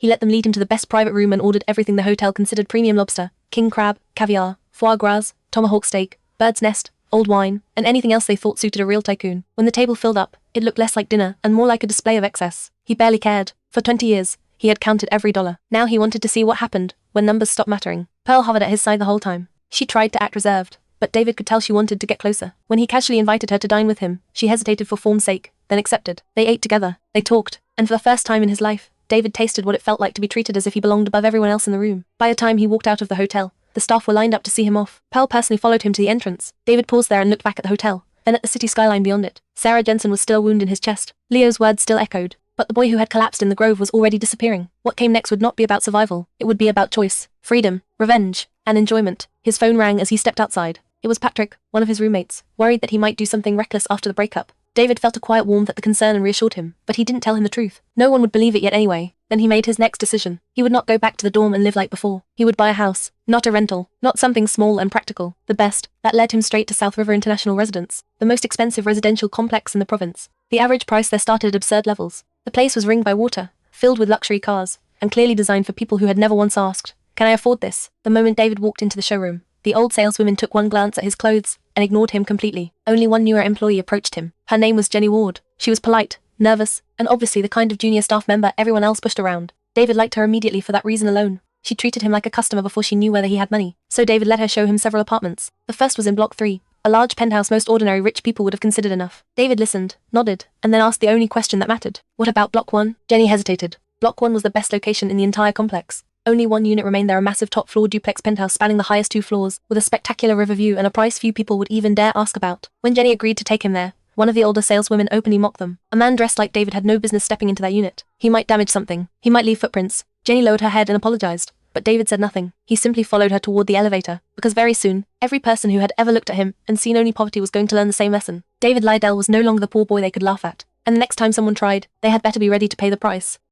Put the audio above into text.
He let them lead him to the best private room and ordered everything the hotel considered premium: lobster, king crab, caviar, foie gras, tomahawk steak, bird's nest, old wine, and anything else they thought suited a real tycoon. When the table filled up, it looked less like dinner and more like a display of excess. He barely cared. For 20 years, he had counted every dollar. Now he wanted to see what happened when numbers stopped mattering. Pearl hovered at his side the whole time. She tried to act reserved, but David could tell she wanted to get closer. When he casually invited her to dine with him, she hesitated for form's sake, then accepted. They ate together, they talked, and for the first time in his life, David tasted what it felt like to be treated as if he belonged above everyone else in the room. By the time he walked out of the hotel, the staff were lined up to see him off. Pearl personally followed him to the entrance. David paused there and looked back at the hotel, then at the city skyline beyond it. Sarah Jensen was still a wound in his chest. Leo's words still echoed, but the boy who had collapsed in the grove was already disappearing. What came next would not be about survival. It would be about choice, freedom, revenge, and enjoyment. His phone rang as he stepped outside. It was Patrick, one of his roommates, worried that he might do something reckless after the breakup. David felt a quiet warmth at the concern and reassured him, but he didn't tell him the truth. No one would believe it yet anyway. Then he made his next decision. He would not go back to the dorm and live like before. He would buy a house, not a rental, not something small and practical. The best, that led him straight to South River International Residence, the most expensive residential complex in the province. The average price there started at absurd levels. The place was ringed by water, filled with luxury cars, and clearly designed for people who had never once asked, "Can I afford this?" The moment David walked into the showroom, the old saleswoman took one glance at his clothes and ignored him completely. Only one newer employee approached him. Her name was Jenny Ward. She was polite, nervous, and obviously the kind of junior staff member everyone else pushed around. David liked her immediately for that reason alone. She treated him like a customer before she knew whether he had money. So David let her show him several apartments. The first was in Block 3, a large penthouse most ordinary rich people would have considered enough. David listened, nodded, and then asked the only question that mattered. "What about Block 1? Jenny hesitated. Block 1 was the best location in the entire complex. Only one unit remained there, a massive top-floor duplex penthouse spanning the highest 2 floors, with a spectacular river view and a price few people would even dare ask about. When Jenny agreed to take him there, one of the older saleswomen openly mocked them. A man dressed like David had no business stepping into their unit. He might damage something. He might leave footprints. Jenny lowered her head and apologized, but David said nothing. He simply followed her toward the elevator, because very soon, every person who had ever looked at him and seen only poverty was going to learn the same lesson. David Lydell was no longer the poor boy they could laugh at, and the next time someone tried, they had better be ready to pay the price.